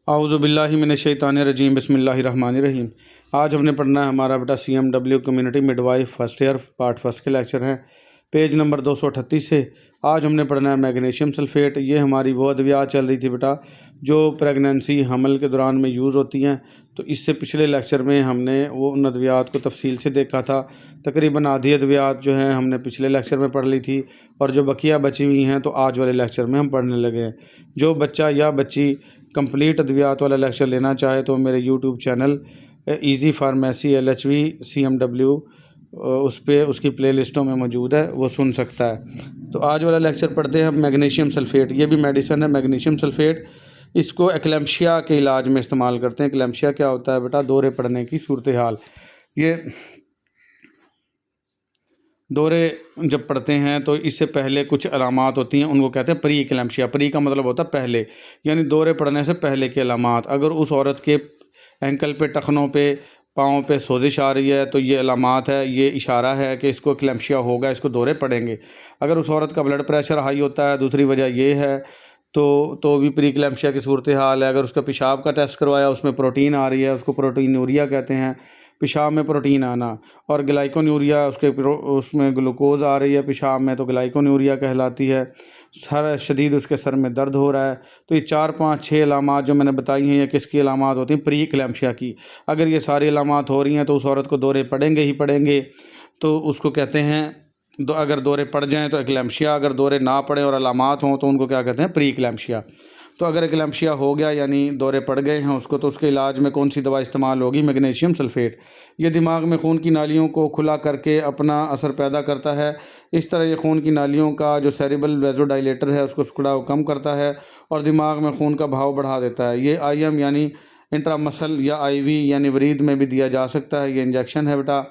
आऊज़ुबिल्लाहि मिनश्शैतानिर्रजीम बिस्मिल्लाहिर्रहमानिर्रहीम। आज हमने पढ़ना है हमारा बेटा CMW community midwife first year part first के लेक्चर हैं, पेज नंबर 238 से। आज हमने पढ़ना है मैग्नीशियम सल्फ़ेट। ये हमारी वो अद्वियात चल रही थी बेटा जो प्रेगनेंसी हमल के दौरान में यूज़ होती हैं। तो इससे पिछले लेक्चर में हमने वो उन अद्वियात को तफसील से देखा था। तकरीबन आधी अद्वियात जो हैं हमने पिछले लेक्चर में पढ़ ली थी और जो बकिया बची हुई हैं तो आज वाले लेक्चर में हम पढ़ने लगे हैं। जो बच्चा या बच्ची कंप्लीट अद्वियात वाला लेक्चर लेना चाहे तो मेरे YouTube channel easy pharmacy LHV CMW उस पर उसकी प्लेलिस्टों में मौजूद है, वो सुन सकता है। तो आज वाला लेक्चर पढ़ते हैं मैग्नीशियम सल्फ़ेट। ये भी मेडिसिन है मैग्नीशियम सल्फ़ेट। इसको एक्लेम्शिया के इलाज में इस्तेमाल करते हैं। एक्लेम्शिया क्या होता है बेटा? दौरे पड़ने की सूरत हाल। ये दौरे जब पड़ते हैं तो इससे पहले कुछ अलामात होती हैं, उनको कहते हैं प्री एक्लेम्शिया। प्री का मतलब होता है पहले, यानी दौरे पड़ने से पहले के अलामात। अगर उस औरत के एंकल पे, टखनों पे, पाँव पे सोजिश आ रही है तो ये अलामात है, ये इशारा है कि इसको एक्लेम्शिया होगा, इसको दौरे पड़ेंगे। अगर उस औरत का ब्लड प्रेशर हाई होता है, दूसरी वजह ये है तो भी प्री एक्लेम्शिया की सूरत हाल है। अगर उसका पेशाब का टेस्ट करवाया उसमें प्रोटीन आ रही है, उसको प्रोटीनूरिया कहते हैं, पेशाब में प्रोटीन आना। और ग्लाइकोन्यूरिया उसमें ग्लूकोज आ रही है पेशाब में तो ग्लाइकोन्यूरिया कहलाती है। सर शदीद उसके सर में दर्द हो रहा है। तो ये 4 5 6 अलामात जो मैंने बताई हैं ये किसकी अलामात होती हैं? प्री एक्लेम्शिया की। अगर ये सारी अलामात हो रही हैं तो उस औरत को दौरे पड़ेंगे ही पड़ेंगे। तो उसको कहते हैं अगर दौरे पड़ जाएँ तो एक्लेम्शिया, अगर दौरे ना पड़े और अलामात हों तो उनको क्या कहते हैं? Pre eclampsia. तो अगर एक्लेम्शिया हो गया यानी दौरे पड़ गए हैं उसको, तो उसके इलाज में कौन सी दवा इस्तेमाल होगी? Magnesium sulphate. ये दिमाग में खून की नालियों को खुला करके अपना असर पैदा करता है। इस तरह ये खून की नालियों का जो सेरिब्रल वेज़ोडाइलेटर है उसको सिकुड़ाव कम करता है और दिमाग में खून का बहाव बढ़ा देता है। ये IM यानी इंट्रामसल या IV यानी वरीद में भी दिया जा सकता है। ये इंजेक्शन है बेटा,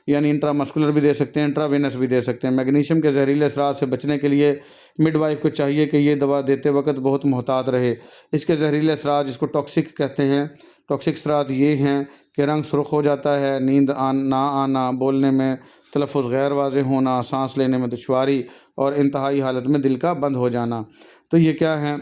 यानी इंट्रामस्कुलर भी दे सकते हैं, इंट्रावेनस भी दे सकते हैं। मैग्नीशियम के जहरीले असरात से बचने के लिए मिडवाइफ को चाहिए कि ये दवा देते वक्त बहुत मोहतात रहे। इसके जहरीले असरात जिसको टॉक्सिक कहते हैं, टॉक्सिक असरात ये हैं कि रंग सुर्ख हो जाता है, नींद ना आना, बोलने में तलफ़ुज़ गैर वाज़ेह होना, सांस लेने में दुश्वारी और इंतहाई हालत में दिल का बंद हो जाना। तो ये क्या हैं?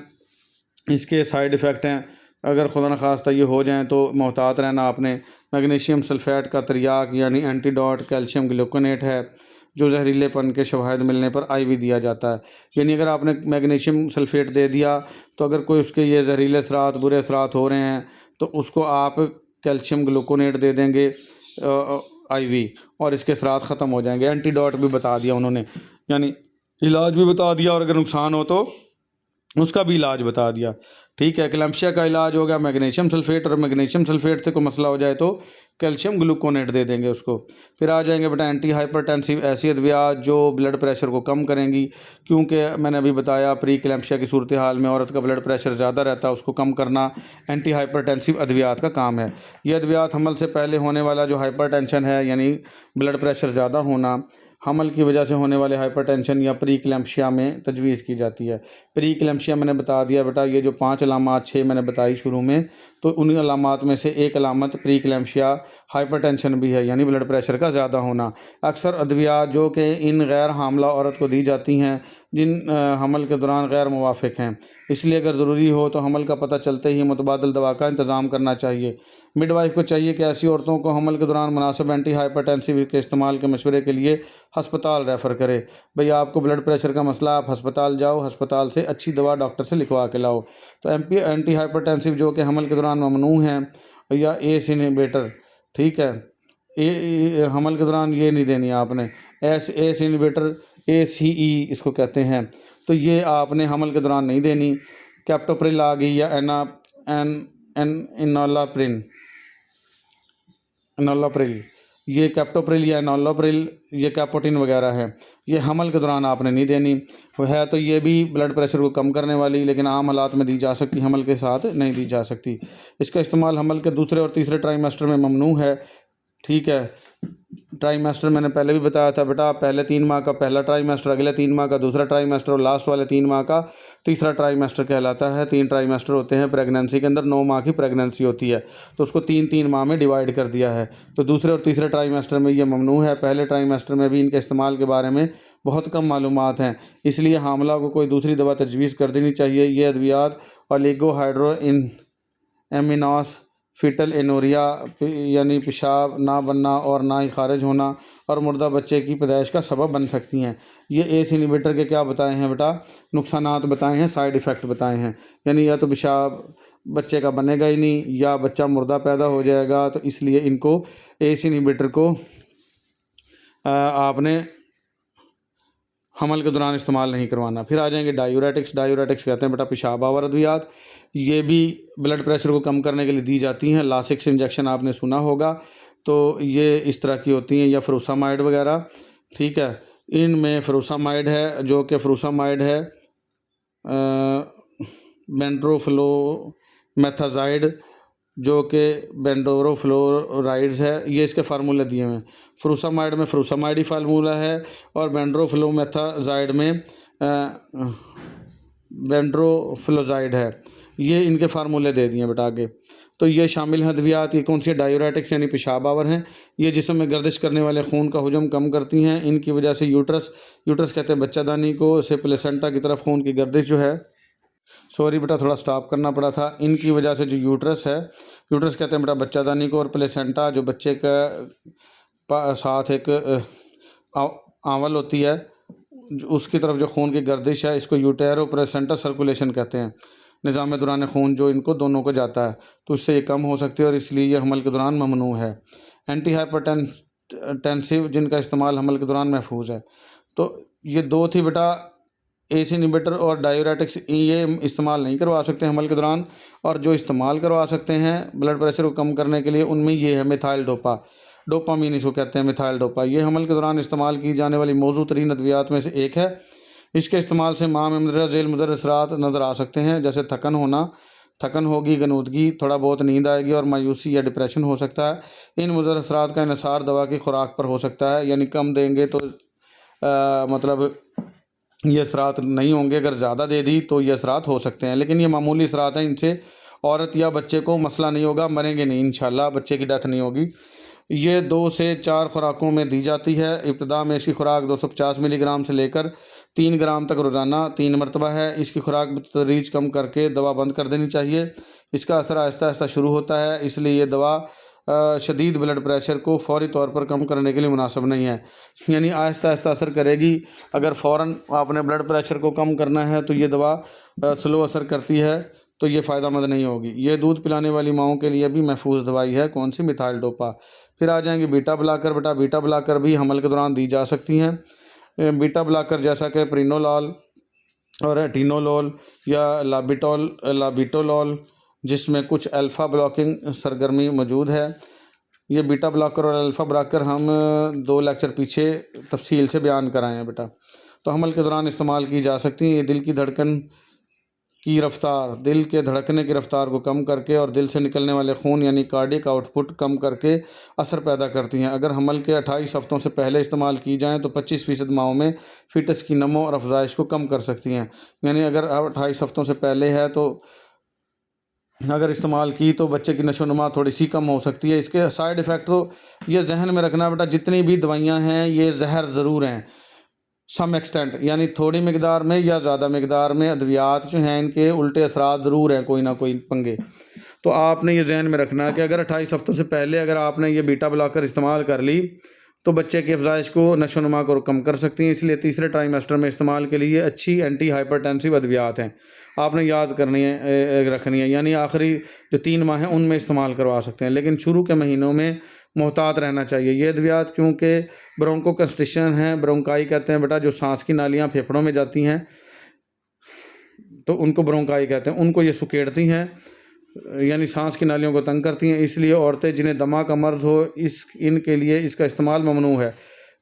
इसके साइड इफ़ेक्ट हैं। अगर खुदा न खास्ता ये हो जाएँ तो मोहतात रहना आपने। मैग्नीशियम सल्फ़ेट का तिर्याक यानी एंटीडोट कैल्शियम ग्लूकोनेट है जो जहरीलेपन के शवाहिद मिलने पर IV दिया जाता है। यानी अगर आपने मैग्नीशियम सल्फ़ेट दे दिया तो अगर कोई उसके ये जहरीले असरात, बुरे असरात हो रहे हैं तो उसको आप कैल्शियम ग्लूकोनेट दे देंगे IV और इसके असरात ख़त्म हो जाएंगे। एंटीडोट भी बता दिया उन्होंने, यानी इलाज भी बता दिया और अगर नुकसान हो तो उसका भी इलाज बता दिया। ठीक है, एक्लेम्शिया का इलाज हो गया मैग्नीशियम सल्फ़ेट, और मैग्नीशियम सल्फ़ेट से कोई मसला हो जाए तो कैल्शियम ग्लूकोनेट दे देंगे उसको। फिर आ जाएंगे बेटा एंटी हाइपरटेंसिव ऐसी अद्वियात जो ब्लड प्रेशर को कम करेंगी, क्योंकि मैंने अभी बताया प्री एक्लेम्शिया की सूरत हाल में औरत का ब्लड प्रेशर ज़्यादा रहता है, उसको कम करना एंटी हाइपरटेंसिव अद्वियात का काम है। ये अद्वियात हमल से पहले होने वाला जो हाइपरटेंशन है यानी ब्लड प्रेशर ज़्यादा होना, हमल की वजह से होने वाले हाइपरटेंशन या प्री एक्लेम्शिया में तजवीज़ की जाती है। प्री एक्लेम्शिया मैंने बता दिया बेटा, ये जो 5 अलामात 6 मैंने बताई शुरू में, तो उन अलामात में से एक अलामत प्री एक्लेम्शिया हाइपरटेंशन भी है, यानी ब्लड प्रेशर का ज़्यादा होना। अक्सर अद्वियात जो कि इन गैर हामला औरत को दी जाती हैं जिन हमल के दौरान गैर मुवाफ़िक हैं, इसलिए अगर ज़रूरी हो तो हमल का पता चलते ही मुतबादल दवा का इंतज़ाम करना चाहिए। मिडवाइफ को चाहिए कि ऐसी औरतों को हमल के दौरान मुनासिब एंटी हाइपरटेंसिव के इस्तेमाल के मशवरे के लिए हस्पताल रेफ़र करे। भाई आपको ब्लड प्रेशर का मसला, आप हस्पताल जाओ, हस्पताल से अच्छी दवा डॉक्टर से लिखवा के लाओ। तो एंटी हाइपरटेंसिव जो कि हमल के दौरान ममनू हैं या ACE इनहिबिटर, ठीक है, हमल के दौरान ये नहीं देनी आपने। ACE इनहिबिटर ACE इसको कहते हैं, तो ये आपने हमल के दौरान नहीं देनी। कैप्टोप्रिल आ गई या एनोलाप्रिल, ये कैप्टोप्रिल या एनोलाप्रिल, ये कैपोटिन वगैरह है, ये हमल के दौरान आपने नहीं देनी। वो है तो ये भी ब्लड प्रेशर को कम करने वाली, लेकिन आम हालात में दी जा सकती, हमल के साथ नहीं दी जा सकती। इसका इस्तेमाल हमल के दूसरे और तीसरे ट्राइमेस्टर में ममनू है। ठीक है, ट्राइमेस्टर मैंने पहले भी बताया था बेटा, पहले 3 माह का पहला ट्राइमेस्टर, अगले 3 माह का दूसरा ट्राइमेस्टर और लास्ट वाले 3 माह का तीसरा ट्राइमेस्टर कहलाता है। 3 ट्राइमेस्टर होते हैं प्रेगनेंसी के अंदर, 9 माह की प्रेगनेंसी होती है तो उसको 3-3 माह में डिवाइड कर दिया है। तो दूसरे और तीसरे ट्राइमेस्टर में ये ममनू है। पहले ट्राइमेस्टर में भी इनके इस्तेमाल के बारे में बहुत कम मालूमात हैं, इसलिए हामला को कोई दूसरी दवा तजवीज़ कर देनी चाहिए। ये अद्वियात ओलिगोहाइड्रो एमिनॉस, फीटल एनोरिया यानी पेशाब ना बनना और ना ही खारिज होना, और मुर्दा बच्चे की पैदाइश का सबब बन सकती हैं। ये एस इनहिबिटर के क्या बताए हैं बेटा, नुकसानात बताए हैं, साइड इफ़ेक्ट बताए हैं। यानी या तो पेशाब बच्चे का बनेगा ही नहीं या बच्चा मुर्दा पैदा हो जाएगा, तो इसलिए इनको एस इनहिबिटर को आपने हमल के दौरान इस्तेमाल नहीं करवाना। फिर आ जाएंगे डायूरेटिक्स। डायूरेटिक्स कहते हैं बेटा पेशाब आवर अद्वियात। ये भी ब्लड प्रेशर को कम करने के लिए दी जाती हैं। लासिक्स इंजेक्शन आपने सुना होगा, तो ये इस तरह की होती हैं, या फ्रूसामाइड वगैरह, ठीक है। इनमें फ्रूसामाइड है, जो कि फ्रूसामाइड है बेंड्रोफ्लोमेथाजाइड, जो कि बेंडोरोफ्लोराइड्स है, ये इसके फार्मूले दिए हुए हैं। फ्रूसामाइड में फ्रूसामाइड ही फार्मूला है, और बेंड्रोफ्लोमेथाजाइड में बेंड्रोफ्लोजाइड है। ये इनके फार्मूले दे दिए बेटा आगे। तो ये शामिल हैं अद्वियात। ये कौन सी डायूरेटिक्स यानी पेशाब आवर हैं। ये जिस्म में गर्दिश करने वाले खून का हुजम कम करती हैं। इनकी वजह से यूट्रस कहते हैं बच्चादानी को, से प्लेसेंटा की तरफ खून की गर्दिश जो है, सॉरी बेटा थोड़ा स्टॉप करना पड़ा था। इनकी वजह से जो यूट्रस है, यूट्रस कहते हैं बेटा बच्चादानी को, और प्लेसेंटा जो बच्चे का साथ एक आंवल होती है, उसकी तरफ जो खून की गर्दिश है, इसको यूटेरो प्लेसेंटा सर्कुलेशन कहते हैं। निज़ाम दौरान खून जो इनको दोनों को जाता है, तो इससे ये कम हो सकती है, और इसलिए ये हमल के दौरान ममनू है। एंटी हाइपरटेंसिव जिनका इस्तेमाल हमल के दौरान महफूज है। तो ये दो थी बेटा, एस इनहिबिटर और डायूरेटिक्स, ये इस्तेमाल नहीं करवा सकते हमल के दौरान। और जो इस्तेमाल करवा सकते हैं ब्लड प्रेशर को कम करने के लिए, उनमें ये है मिथाइल डोपामीन इसको कहते हैं, मिथाइल डोपा। ये हमल के दौरान इस्तेमाल की जाने वाली मौजूद तरीन अद्वियात में से एक है। इसके इस्तेमाल से माँ में मुंदरजा झेल मुदर असरात नज़र आ सकते हैं, जैसे थकन होगी, गनूदगी, थोड़ा बहुत नींद आएगी, और मायूसी या डिप्रेशन हो सकता है। इन मुदर असरात का इन्हिसार दवा की खुराक पर हो सकता है, यानी कम देंगे तो मतलब ये असरात नहीं होंगे, अगर ज़्यादा दे दी तो ये असरात हो सकते हैं, लेकिन ये मामूली असरात हैं। इनसे औरत या बच्चे को मसला नहीं होगा, मरेंगे नहीं इंशाल्लाह, बच्चे की डेथ नहीं होगी। ये 2 से 4 खुराकों में दी जाती है। इब्तदा में इसकी खुराक 250 मिलीग्राम से लेकर 3 ग्राम तक रोज़ाना 3 मरतबा है। इसकी खुराक बतदरीज कम करके दवा बंद कर देनी चाहिए। इसका असर आहिस्ता आहिस्ता शुरू होता है, इसलिए ये दवा शदीद ब्लड प्रेशर को फ़ौरी तौर पर कम करने के लिए मुनासिब नहीं है। यानी आहिस्ता आहिस्ता असर करेगी। अगर फ़ौरन आपने ब्लड प्रेशर को कम करना है तो ये दवा स्लो असर करती है, तो ये फ़ायदेमंद नहीं होगी। ये दूध पिलाने वाली माओं के लिए भी महफूज दवाई है। कौन सी? Methyl dopa. फिर आ जाएंगे बीटा ब्लॉकर। बेटा बीटा ब्लॉकर भी हमल के दौरान दी जा सकती हैं। बीटा ब्लॉकर जैसा कि प्रिनोलॉल और एटिनोलोल या लाबिटोलॉल, जिसमें कुछ अल्फ़ा ब्लॉकिंग सरगर्मी मौजूद है। ये बीटा ब्लॉकर और अल्फ़ा ब्लॉकर हम 2 लेक्चर पीछे तफसील से बयान कराए हैं बेटा। तो हमल के दौरान इस्तेमाल की जा सकती हैं। ये दिल के धड़कने की रफ्तार को कम करके और दिल से निकलने वाले खून यानी कार्डियक आउटपुट कम करके असर पैदा करती हैं। अगर हमल के 28 हफ्तों से पहले इस्तेमाल की जाएँ तो 25% माओं में फ़ीटस की नमो और अफजाइश को कम कर सकती हैं। यानी अगर 28 हफ्तों से पहले है तो अगर इस्तेमाल की तो बच्चे की नशोनुमा थोड़ी सी कम हो सकती है। इसके साइड इफ़ेक्ट तो ये जहन में रखना बेटा, जितनी भी दवाइयाँ हैं ये जहर ज़रूर हैं सम एक्सटेंट, यानी थोड़ी मकदार में या ज़्यादा मकदार में अद्वियात जो हैं इनके उल्टे असरात ज़रूर हैं, कोई ना कोई पंगे। तो आपने ये जहन में रखना है कि अगर 28 हफ्तों से पहले अगर आपने ये बीटा ब्लॉकर इस्तेमाल कर ली तो बच्चे की अफजाइश को नशोनुमा को कम कर सकती हैं। इसलिए तीसरे ट्राइमेस्टर में इस्तेमाल के लिए अच्छी एंटी हाइपरटेंसिव अद्वियात हैं, आपने याद रखनी है। यानी आखिरी जो 3 माह हैं उनमें इस्तेमाल करवा सकते हैं, लेकिन शुरू के महीनों में मोहतात रहना चाहिए ये अद्वियात, क्योंकि ब्रोंको कंस्ट्रिक्शन है। ब्रोंकाई कहते हैं बेटा जो सांस की नालियाँ फेफड़ों में जाती हैं तो उनको ब्रोंकाई कहते हैं। उनको ये सुकेड़ती हैं यानी सांस की नालियों को तंग करती हैं। इसलिए औरतें जिन्हें दमा का मर्ज़ हो इनके लिए इसका इस्तेमाल ममनू है।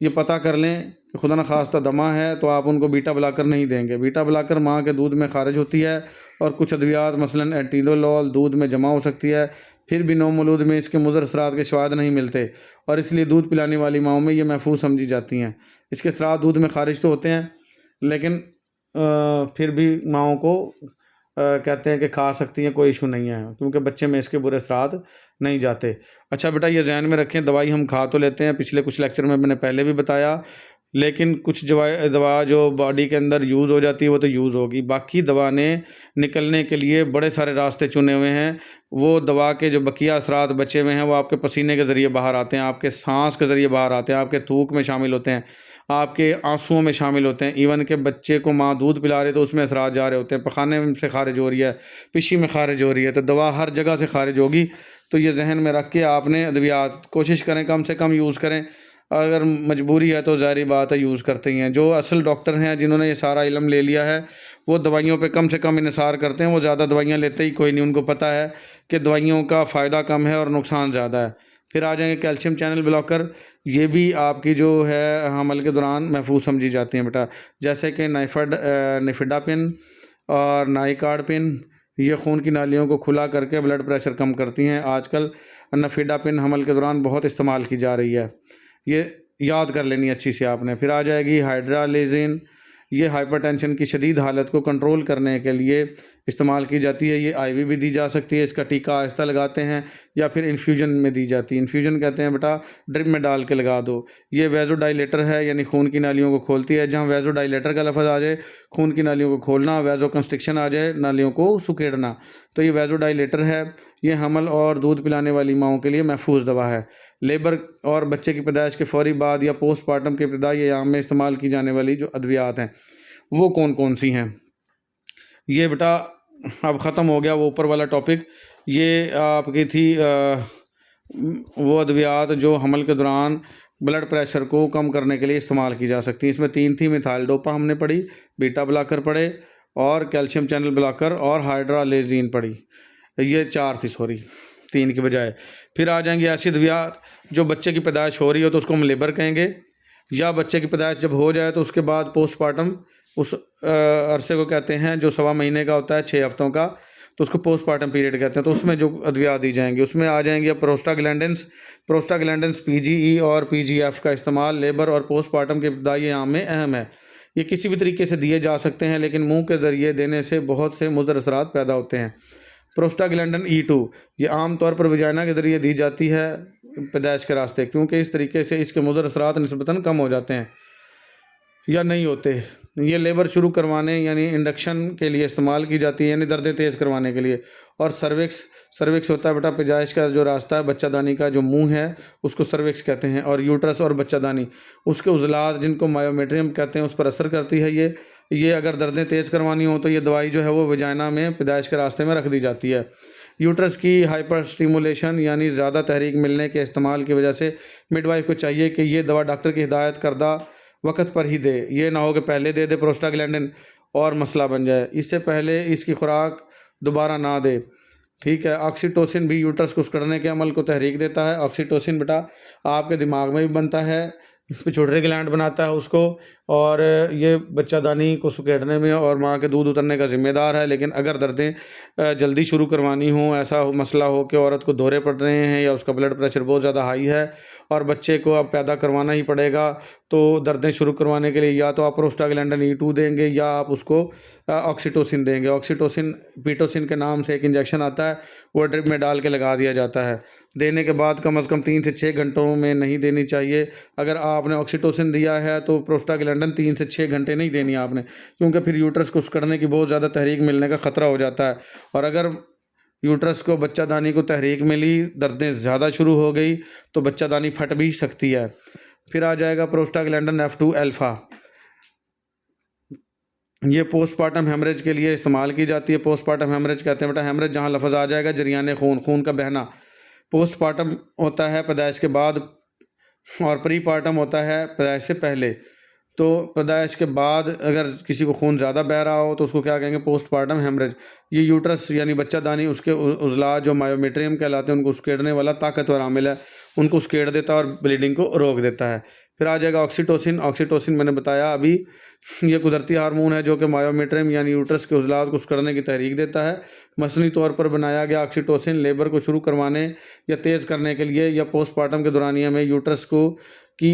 ये पता कर लें कि खुदा न खास्ता दमा है तो आप उनको बीटा ब्लॉकर नहीं देंगे। बीटा ब्लॉकर माँ के दूध में खारिज होती है और कुछ अद्वियात मसलन एटिनोलोल दूध में जमा हो सकती है, फिर भी नौमौलूद में इसके मुज़र असरात के शवाहिद नहीं मिलते और इसलिए दूध पिलाने वाली माओं में ये महफूज समझी जाती हैं। इसके असरात दूध में खारिज तो होते हैं लेकिन फिर भी माओं को कहते हैं कि खा सकती हैं, कोई इशू नहीं है, क्योंकि बच्चे में इसके बुरे असरात नहीं जाते। अच्छा बेटा ये ज़हन में रखें, दवाई हम खा तो लेते हैं, पिछले कुछ लेक्चर में मैंने पहले भी बताया लेकिन कुछ दवा जो बॉडी के अंदर यूज़ हो जाती है वो तो यूज़ होगी। बाकी दवा ने निकलने के लिए बड़े सारे रास्ते चुने हुए हैं। वो दवा के जो बकिया असरात बचे हुए हैं वो आपके पसीने के ज़रिए बाहर आते हैं, आपके सांस के ज़रिए बाहर आते हैं, आपके थूक में शामिल होते हैं, आपके आंसुओं में शामिल होते हैं। इवन के बच्चे को माँ दूध पिला रही तो उसमें असरात जा रहे होते हैं, पखाने से खारिज हो रही है, पिशी में खारिज हो रही है, तो दवा हर जगह से खारिज होगी। तो ये जहन में रख के आपने अद्वियात कोशिश करें कम से कम यूज़ करें। अगर मजबूरी है तो ज़ाहिर बात है यूज़ करते ही हैं। जो असल डॉक्टर हैं जिन्होंने ये सारा इल्म ले लिया है वो दवाइयों पे कम से कम इन्हिसार करते हैं। वो ज़्यादा दवाइयाँ लेते ही कोई नहीं, उनको पता है कि दवाइयों का फ़ायदा कम है और नुकसान ज़्यादा है। फिर आ जाएंगे कैल्शियम चैनल ब्लॉकर। ये भी आपकी जो है हमल के दौरान महफूज समझी जाती हैं बेटा, जैसे कि निफिडापिन और नाइकार्डपिन। ये खून की नालियों को खुला करके ब्लड प्रेशर कम करती हैं। आजकल निफिडापिन हमल के दौरान बहुत इस्तेमाल की जा रही है, ये याद कर लेनी अच्छी से आपने। फिर आ जाएगी हाइड्रालेजिन। ये हाइपरटेंशन की शदीद हालत को कंट्रोल करने के लिए इस्तेमाल की जाती है। ये आईवी भी दी जा सकती है, इसका टीका आहिस्ता लगाते हैं, या फिर इन्फ्यूजन में दी जाती है। इन्फ्यूजन कहते हैं बेटा ड्रिप में डाल के लगा दो। ये वेज़ोडाइलेटर है, यानी खून की नालियों को खोलती है। जहाँ वेज़ोडाइलेटर का लफ्ज़ आ जाए, खून की नालियों को खोलना, वेज़ो कंस्ट्रिक्शन आ जाए, नालियों को सुकेड़ना, तो ये वेज़ोडाइलेटर है। ये हमल और दूध पिलाने वाली माँओं के लिए महफूज दवा है। लेबर और बच्चे की पैदाइश के फ़ौरी बाद या पोस्टमार्टम के इब्तिदा ये आम में इस्तेमाल की जाने वाली जो अद्वियात हैं वो कौन कौन सी हैं। ये बेटा अब ख़त्म हो गया वो ऊपर वाला टॉपिक। ये आपकी थी वो अद्वियात जो हमल के दौरान ब्लड प्रेशर को कम करने के लिए इस्तेमाल की जा सकती हैं। इसमें 3 थी, मिथाइल डोपा हमने पढ़ी, बीटा ब्लॉकर पढ़े, और कैल्शियम चैनल ब्लॉकर और हाइड्रालेजिन पढ़ी। ये 4 थी, सॉरी 3 की बजाय। फिर आ जाएंगे ऐसी अद्वियात जो बच्चे की पैदाइश हो रही हो तो उसको हम लेबर कहेंगे, या बच्चे की पैदाइश जब हो जाए तो उसके बाद पोस्टमार्टम उस अरसे को कहते हैं जो 1.25 महीने का होता है, 6 हफ्तों का, तो उसको पोस्टमार्टम पीरियड कहते हैं। तो उसमें जो अद्वियात दी जाएंगी उसमें आ जाएंगी अब प्रोस्टाग्लैंडिन्स पीजीई और पीजीएफ का इस्तेमाल लेबर और पोस्टमार्टम के इब्तिदाई आम में अहम है। ये किसी भी तरीके से दिए जा सकते हैं, लेकिन मुंह के ज़रिए देने से बहुत से मुज़र असरात पैदा होते हैं। प्रोस्टाग्लैंडिन E2 ये आम तौर पर वजाइना के ज़रिए दी जाती है पैदाइश के रास्ते, क्योंकि इस तरीके से इसके मुज़र असरात निस्बतन कम हो जाते हैं या नहीं होते। ये लेबर शुरू करवाने यानी इंडक्शन के लिए इस्तेमाल की जाती है, यानी दर्दें तेज़ करवाने के लिए। और सर्विक्स होता है बेटा पैदाइश का जो रास्ता है, बच्चादानी का जो मुंह है उसको सर्विक्स कहते हैं। और यूट्रस और बच्चादानी उसके उज़लात जिनको मायोमेट्रियम कहते हैं उस पर असर करती है। ये अगर दर्दें तेज़ करवानी हो तो ये दवाई जो है वो वजाइना में पैदाइश के रास्ते में रख दी जाती है। यूट्रस की हाइपर स्टिमुलेशन यानी ज़्यादा तहरीक मिलने के इस्तेमाल की वजह से मिडवाइफ को चाहिए कि ये दवा डॉक्टर की हिदायत करदा वक्त पर ही दे, ये ना हो कि पहले दे दे प्रोस्टाग्लैंडिन और मसला बन जाए, इससे पहले इसकी खुराक दोबारा ना दे। ठीक है। ऑक्सीटोसिन भी यूट्रस को सिकुड़ने के अमल को तहरीक देता है। ऑक्सीटोसिन बेटा आपके दिमाग में भी बनता है, पिट्यूटरी ग्लैंड बनाता है उसको, और ये बच्चादानी को सुकेड़ने में और माँ के दूध उतरने का ज़िम्मेदार है। लेकिन अगर दर्दें जल्दी शुरू करवानी हो, ऐसा मसला हो कि औरत को दौरे पड़ रहे हैं या उसका ब्लड प्रेशर बहुत ज़्यादा हाई है और बच्चे को अब पैदा करवाना ही पड़ेगा, तो दर्दें शुरू करवाने के लिए या तो आप प्रोस्टाग्लैंडिन E2 देंगे या आप उसको ऑक्सीटोसिन देंगे। ऑक्सीटोसिन पीटोसिन के नाम से एक इंजेक्शन आता है, वो ड्रिप में डाल के लगा दिया जाता है। देने के बाद कम से कम 3 से 6 घंटों में नहीं देनी चाहिए। अगर आपने ऑक्सीटोसिन दिया है तो प्रोस्टाग्लैंडिन 3 से 6 घंटे नहीं देनी आपने, क्योंकि फिर यूट्रस को सिकुड़ने की बहुत ज़्यादा तहरीक मिलने का ख़तरा हो जाता है। और अगर यूट्रस को बच्चादानी को तहरीक मिली, दर्दें ज़्यादा शुरू हो गई तो बच्चादानी फट भी सकती है। फिर आ जाएगा प्रोस्टाग्लैंडिन F2 अल्फ़ा। ये पोस्टमार्टम हेमरेज के लिए इस्तेमाल की जाती है। पोस्टमार्टम हेमरेज कहते हैं बेटा हेमरेज जहाँ लफ्ज़ आ जाएगा जरियाने खून का बहना। पोस्टमार्टम होता है पैदाइश के बाद और प्रीपार्टम होता है पैदाइश से पहले। तो पैदाइश के बाद अगर किसी को खून ज़्यादा बह रहा हो तो उसको क्या कहेंगे, पोस्टमार्टम हेमरेज। ये यूट्रस यानी बच्चादानी उसके उज़लात जो मायोमेट्रियम कहलाते हैं उनको उसकेड़ने वाला ताकतवर आमिल है, उनको उसकेड़ देता है और ब्लीडिंग को रोक देता है। फिर आ जाएगा ऑक्सीटोसिन मैंने बताया अभी, ये कुदरती हार्मोन है जो कि मायोमेट्रियम यानी यूट्रस के उज़लात को उसकड़ने की तहरीक देता है। मसनी तौर पर बनाया गया ऑक्सीटोसिन लेबर को शुरू करवाने या तेज़ करने के लिए या पोस्टमार्टम के दौरानिया में यूट्रस को की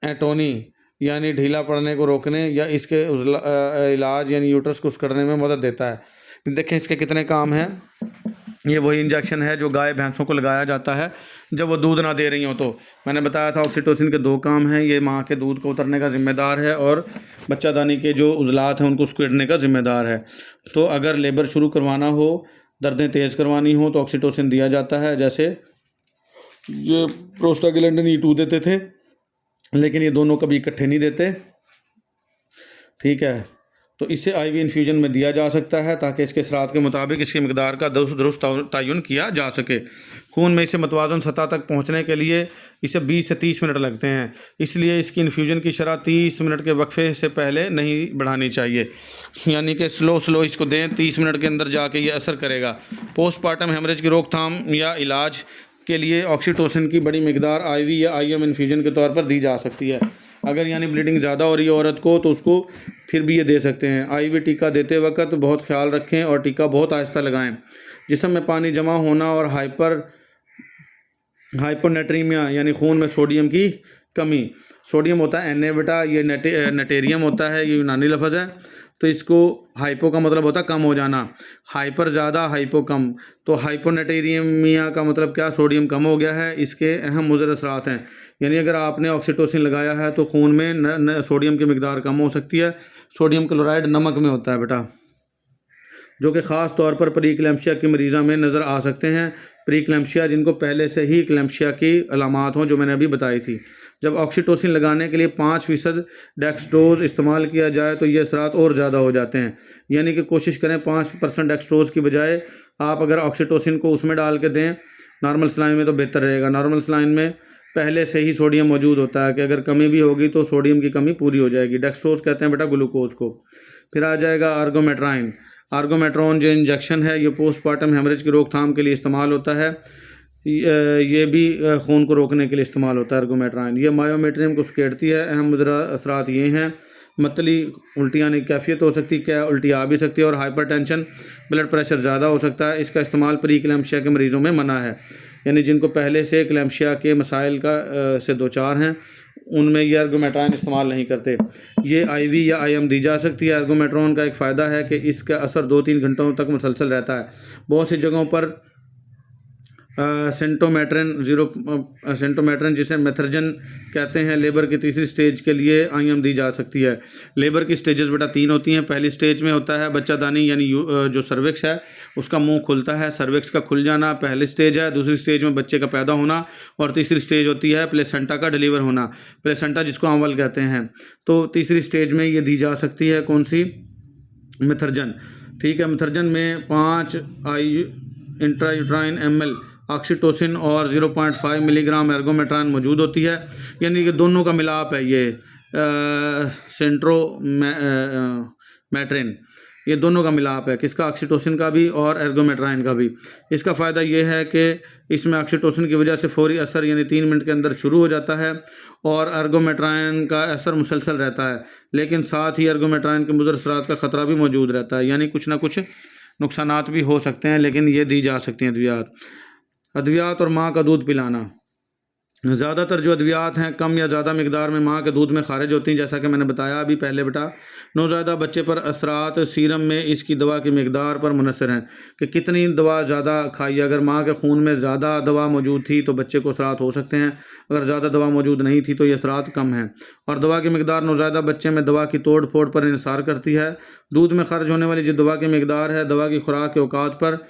एटोनी यानी ढीला पड़ने को रोकने या इसके इलाज यानी यूट्रस को उसकड़ने में मदद देता है। देखें इसके कितने काम हैं। ये वही इंजेक्शन है जो गाय भैंसों को लगाया जाता है जब वो दूध ना दे रही हो। तो मैंने बताया था ऑक्सीटोसिन के 2 काम हैं, ये माँ के दूध को उतरने का ज़िम्मेदार है और बच्चादानी के जो उज़लात हैं उनको सिकुड़ने का ज़िम्मेदार है। तो अगर लेबर शुरू करवाना हो, दर्दें तेज़ करवानी हो तो ऑक्सीटोसिन दिया जाता है। जैसे ये प्रोस्टाग्लैंडिन E2 देते थे, लेकिन ये दोनों कभी इकट्ठे नहीं देते, ठीक है। तो इसे आईवी इन्फ्यूजन में दिया जा सकता है ताकि इसके असरात के मुताबिक इसकी मकदार का दुरुस्त तयन किया जा सके। खून में इसे मतवाज़न सतह तक पहुंचने के लिए इसे 20 से 30 मिनट लगते हैं, इसलिए इसकी इन्फ्यूजन की शरह 30 मिनट के वक्फे से पहले नहीं बढ़ानी चाहिए, यानी कि स्लो इसको दें, 30 मिनट के अंदर जाके ये असर करेगा। पोस्टमार्टम हेमरेज की रोकथाम या इलाज के लिए ऑक्सीटोसिन की बड़ी मकदार आईवी या आईएम इन्फ्यूजन के तौर पर दी जा सकती है। अगर यानी ब्लीडिंग ज़्यादा हो रही है औरत को तो उसको फिर भी ये दे सकते हैं। आईवी टीका देते वक्त बहुत ख्याल रखें और टीका बहुत आहिस्ता लगाएं। जिस्म में पानी जमा होना और हाइपोनेट्रीमिया यानी खून में सोडियम की कमी। सोडियम होता है Na बेटा, ये नेटेरियम होता है, ये यूनानी लफ्ज़ है। तो इसको हाइपो का मतलब होता है कम हो जाना, हाइपर ज़्यादा, हाइपो कम। तो हाइपोनेटेरियमिया का मतलब क्या, सोडियम कम हो गया है। इसके अहम मुज़र असरात हैं, यानी अगर आपने ऑक्सीटोसिन लगाया है तो खून में सोडियम की मकदार कम हो सकती है। सोडियम क्लोराइड नमक में होता है बेटा, जो कि ख़ास तौर पर प्रीक्लैम्पशिया की मरीज़ा में नज़र आ सकते हैं। प्रीक्लैम्पशिया जिनको पहले से ही क्लैम्पशिया की अलामात हों, जो मैंने अभी बताई थी। जब ऑक्सीटोसिन लगाने के लिए 5% डेक्सट्रोज़ इस्तेमाल किया जाए तो ये असरात और ज़्यादा हो जाते हैं, यानी कि कोशिश करें 5% डेक्सट्रोज़ की बजाय आप अगर ऑक्सीटोसिन को उसमें डाल के दें नॉर्मल सलाइन में तो बेहतर रहेगा। नॉर्मल सलाइन में पहले से ही सोडियम मौजूद होता है कि अगर कमी भी होगी तो सोडियम की कमी पूरी हो जाएगी। डेक्सट्रोज़ कहते हैं बेटा ग्लूकोज को। फिर आ जाएगा आर्गोमेट्राइन। आर्गोमेट्रॉन जो इंजेक्शन है ये पोस्टमार्टम हेमरेज की रोकथाम के लिए इस्तेमाल होता है। ये भी खून को रोकने के लिए इस्तेमाल होता है आर्गोमेट्राइन। ये मायोमेट्रियम को सिकेड़ती है। अहम असरात ये हैं, मतली उल्टी आने की कैफियत हो सकती है, क्या उल्टी आ भी सकती है, और हाइपरटेंशन, ब्लड प्रेशर ज़्यादा हो सकता है। इसका इस्तेमाल प्री क्लैम्पशिया के मरीज़ों में मना है, यानी जिनको पहले से क्लैम्पशिया के मसाइल से दो चार हैं उनमें ये आर्गोमेट्राइन इस्तेमाल नहीं करते। ये आईवी या आईएम दी जा सकती है। आर्गोमेट्रॉन का एक फ़ायदा है कि इसका असर 2-3 घंटों तक मुसलसल रहता है। बहुत सी जगहों पर सेंटोमेट्रिन जिसे मेथर्जन कहते हैं, लेबर की तीसरी स्टेज के लिए आईएम दी जा सकती है। लेबर की स्टेजेस बेटा 3 होती हैं। पहली स्टेज में होता है बच्चादानी, यानी जो सर्विक्स है उसका मुंह खुलता है, सर्विक्स का खुल जाना पहली स्टेज है। दूसरी स्टेज में बच्चे का पैदा होना, और तीसरी स्टेज होती है प्लेसेंटा का डिलीवर होना, प्लेसेंटा जिसको अमल कहते हैं। तो तीसरी स्टेज में ये दी जा सकती है कौन सी, मेथर्जन, ठीक है। मेथर्जन में 5 इंट्रायूट्राइन ml ऑक्सीटोसिन और 0.5 मिलीग्राम एर्गोमेट्राइन मौजूद होती है, यानी कि दोनों का मिलाप है ये सेंट्रोमेट्रिन, ये दोनों का मिलाप है, किसका, ऑक्सीटोसिन का भी और एर्गोमेट्राइन का भी। इसका फ़ायदा ये है कि इसमें ऑक्सीटोसिन की वजह से फौरी असर यानी 3 मिनट के अंदर शुरू हो जाता है, और एर्गोमेट्राइन का असर मुसलसल रहता है, लेकिन साथ ही एर्गोमेट्राइन के मुज़र असरात का ख़तरा भी मौजूद रहता है, यानी कुछ ना कुछ नुकसानात भी हो सकते हैं, लेकिन ये दी जा सकती हैं अद्वियात और माँ का दूध पिलाना। ज़्यादातर जो अद्वियात हैं कम या ज़्यादा मकदार में माँ के दूध में खारिज होती हैं, जैसा कि मैंने बताया अभी पहले बेटा। नौज़ायदा बच्चे पर असरात सीरम में इसकी दवा की मकदार पर मुनसर हैं कि कितनी दवा ज़्यादा खाइए। अगर माँ के खून में ज़्यादा दवा मौजूद थी तो बच्चे को असरात हो सकते हैं, अगर ज़्यादा दवा मौजूद नहीं थी तो ये असरात कम हैं। और दवा की मकदार नौज़ायदा बच्चे में दवा की तोड़ फोड़ पर इंसार करती है। दूध में खर्च होने वाली जो दवा की मकदार है दवा की खुराक के औकात पर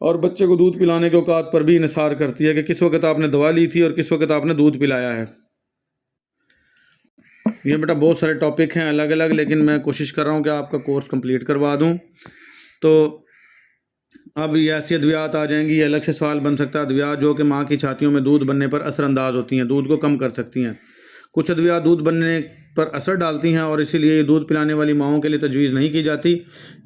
और बच्चे को दूध पिलाने के औकात पर भी इंसार करती है कि किस वक्त आपने दवा ली थी और किस वक्त आपने दूध पिलाया है। ये बेटा बहुत सारे टॉपिक हैं अलग अलग, लेकिन मैं कोशिश कर रहा हूँ कि आपका कोर्स कंप्लीट करवा दूँ। तो अब ये ऐसी अद्वियात आ जाएंगी, ये अलग से सवाल बन सकता है, अद्वियात जो कि माँ की छातियों में दूध बनने पर असरअंदाज होती हैं, दूध को कम कर सकती हैं। कुछ अद्वियात दूध बनने पर असर डालती हैं और इसीलिए ये दूध पिलाने वाली माओं के लिए तजवीज़ नहीं की जाती।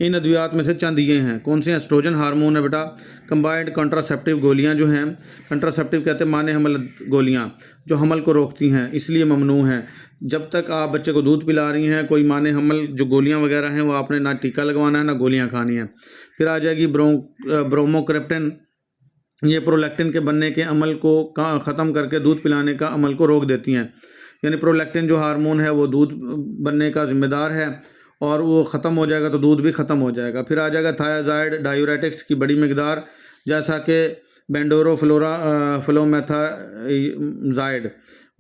इन अद्वियात में से चंद ये हैं, कौन से, एस्ट्रोजन हार्मोन है बेटा, कंबाइंड कंट्रासेप्टिव गोलियां जो हैं, कंट्रासेप्टिव कहते हैं माने हमल गोलियां जो हमल को रोकती हैं, इसलिए ममनू हैं। जब तक आप बच्चे को दूध पिला रही हैं कोई माने हमल जो गोलियाँ वगैरह हैं वो आपने ना टीका लगवाना है ना गोलियाँ खानी हैं। फिर आ जाएगी ब्रोमोक्रेप्टन, ये प्रोलैक्टिन के बनने के अमल को ख़त्म करके दूध पिलाने का अमल को रोक देती हैं, यानी प्रोलैक्टिन जो हार्मोन है वो दूध बनने का ज़िम्मेदार है और वो ख़त्म हो जाएगा तो दूध भी ख़त्म हो जाएगा। फिर आ जाएगा थायाजाइड, डायूरेटिक्स की बड़ी मकदार जैसा कि फ्लोमेथाजाइड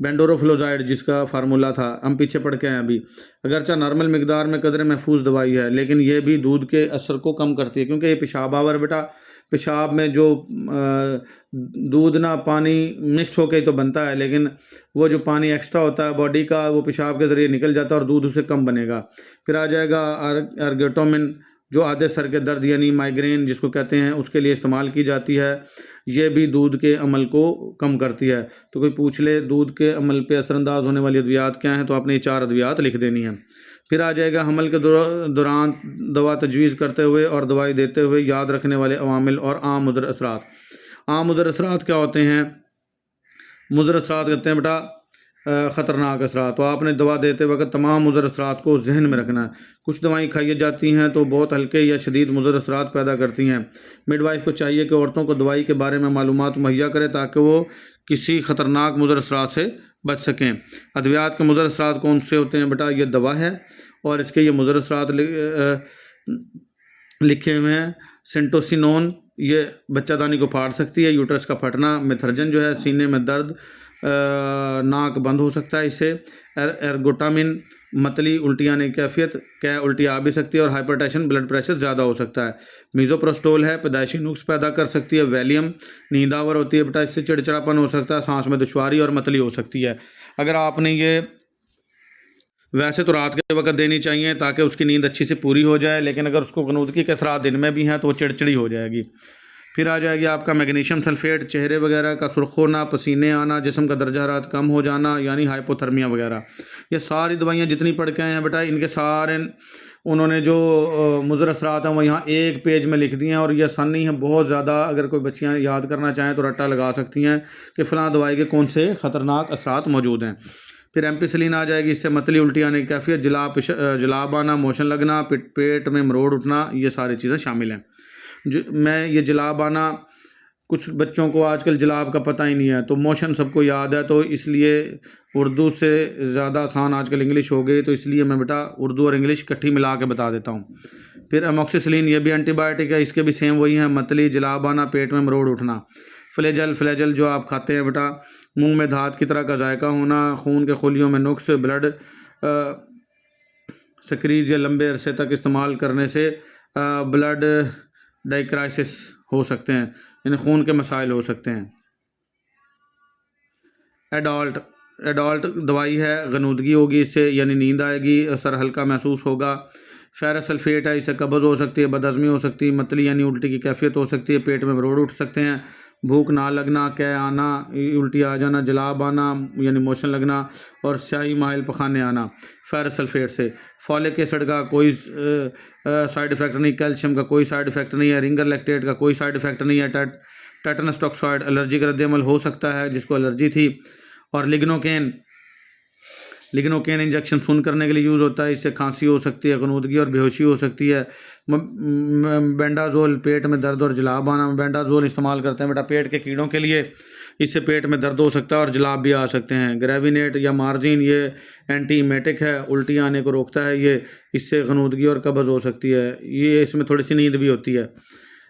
बेंडोरोफ्लोजाइड जिसका फार्मूला था, हम पीछे पढ़ के आए अभी। अगरचा नॉर्मल मिकदार में कदर महफूज दवाई है, लेकिन ये भी दूध के असर को कम करती है, क्योंकि ये पेशाब आवर बेटा, पेशाब में जो दूध ना पानी मिक्स होकर ही तो बनता है, लेकिन वो जो पानी एक्स्ट्रा होता है बॉडी का, वो पेशाब के ज़रिए निकल जाता है और दूध उससे कम बनेगा। फिर आ जाएगा अर्गेटोमिन, जो आधे सर के दर्द यानी माइग्रेन जिसको कहते हैं, उसके लिए इस्तेमाल की जाती है। ये भी दूध के अमल को कम करती है। तो कोई पूछ ले दूध के अमल पे असरअंदाज होने वाली अद्वियात क्या हैं, तो आपने ये 4 अद्वियात लिख देनी है। फिर आ जाएगा हमल के दौरान दवा तजवीज़ करते हुए और दवाई देते हुए याद रखने वाले अवामिल और आम मुदर असरात। आम मुदर असरात क्या होते हैं? मुदर असरात कहते हैं बेटा ख़तरनाक असरात। तो आपने दवा देते वक्त तमाम मुज़र असरात को जहन में रखना है। कुछ दवाएं खाई जाती हैं तो बहुत हल्के या शदीद मुज़र असरात पैदा करती हैं। मिडवाइफ को चाहिए कि औरतों को दवाई के बारे में मालूमात मुहैया करे ताकि वो किसी ख़तरनाक मुज़र असरात से बच सकें। अद्वियात के मुज़र असरात कौन से होते हैं बेटा? ये दवा है और इसके ये मुज़र असरात लिखे हुए हैं। सेंटोसिनोन ये बच्चादानी को फाड़ सकती है, यूट्रस का फटना, मेथर्जन जो है सीने में दर्द, नाक बंद हो सकता है इससे। एर्गोटामिन मतली उल्टी आने की कैफियत, क्या उल्टी आ भी सकती है और हाइपरटेंशन ब्लड प्रेशर ज़्यादा हो सकता है। मीज़ोप्रोस्टोल है, पैदाइशी नुक्स पैदा कर सकती है। वैलियम नींद आवर होती है बेटा, इससे चिड़चिड़ापन हो सकता है, सांस में दुश्वारी और मतली हो सकती है। अगर आपने ये वैसे तो रात के वक्त देनी चाहिए ताकि उसकी नींद अच्छी से पूरी हो जाए, लेकिन अगर उसको गनूदगी के असरात दिन में भी हैं तो वो चिड़चिड़ी हो जाएगी। फिर आ जाएगी आपका मैग्नीशियम सल्फेट, चेहरे वगैरह का सुर्ख होना, पसीने आना, जिस्म का दर्जा हरारत कम हो जाना यानी हाइपोथर्मिया वगैरह। ये सारी दवाइयाँ जितनी पढ़ के आए हैं बेटा, इनके सारे उन्होंने जो मुज़र असरात हैं वो यहाँ एक पेज में लिख दिए हैं और ये आसानी है बहुत ज़्यादा। अगर कोई बच्चियाँ याद करना चाहें तो रट्टा लगा सकती हैं कि फ़लाँ दवाई के कौन से ख़तरनाक असरात मौजूद हैं। फिर एम्पिसिलिन आ जाएगी, इससे मतली उल्टी आने की कैफियत, जलाब आना, मोशन लगना, पेट में मरोड़ उठना, ये सारी चीज़ें शामिल हैं। ये जलाब आना, कुछ बच्चों को आजकल जलाब का पता ही नहीं है, तो मोशन सबको याद है, तो इसलिए उर्दू से ज़्यादा आसान आजकल इंग्लिश हो गई, तो इसलिए मैं बेटा उर्दू और इंग्लिश इकट्ठी मिला के बता देता हूँ। फिर अमोक्सिसिलिन, ये भी एंटीबायोटिक है, इसके भी सेम वही हैं, मतली, जलाब आना, पेट में मरोड़ उठना। फ्लैजेल जो आप खाते हैं बेटा, मुंह में धात की तरह का जायका होना, खून के खुलियों में नुक्स, ब्लड सक्रीज या लंबे अरसे तक इस्तेमाल करने से ब्लड डाइक्राइसिस हो सकते हैं, यानी खून के मसाइल हो सकते हैं। एडल्ट दवाई है, गनूदगी होगी इससे, यानी नींद आएगी, सर हल्का महसूस होगा। फेरस सल्फेट है, इससे कब्ज़ हो सकती है, बदहज़मी हो सकती है, मतली यानी उल्टी की कैफियत हो सकती है, पेट में मरोड़ उठ सकते हैं, भूख ना लगना, कै आना, उल्टी आ जाना, जलाब आना यानी मोशन लगना और स्याही माइल पखाने आना फेरस सल्फेट से। फॉलिक एसिड का कोई साइड इफ़ेक्ट नहीं, कैल्शियम का कोई साइड इफ़ेक्ट नहीं है, रिंगर लैक्टेट का कोई साइड इफ़ेक्ट नहीं है। टेटनस टॉक्साइड एलर्जी का रद्द-ए-अमल हो सकता है जिसको एलर्जी थी। और लिग्नोकेन इंजेक्शन सुन करने के लिए यूज़ होता है, इससे खांसी हो सकती है, गनूदगी और बेहोशी हो सकती है। बेंडाजोल, पेट में दर्द और जलाब आना, बेंडाजोल इस्तेमाल करते हैं बेटा पेट के कीड़ों के लिए, इससे पेट में दर्द हो सकता है और जलाब भी आ सकते हैं। ग्रेविनेट या मार्जिन, ये एंटीमेटिक है, उल्टी आने को रोकता है, ये इससे गनूदगी और कब्ज़ हो सकती है। ये इसमें थोड़ी सी नींद भी होती है।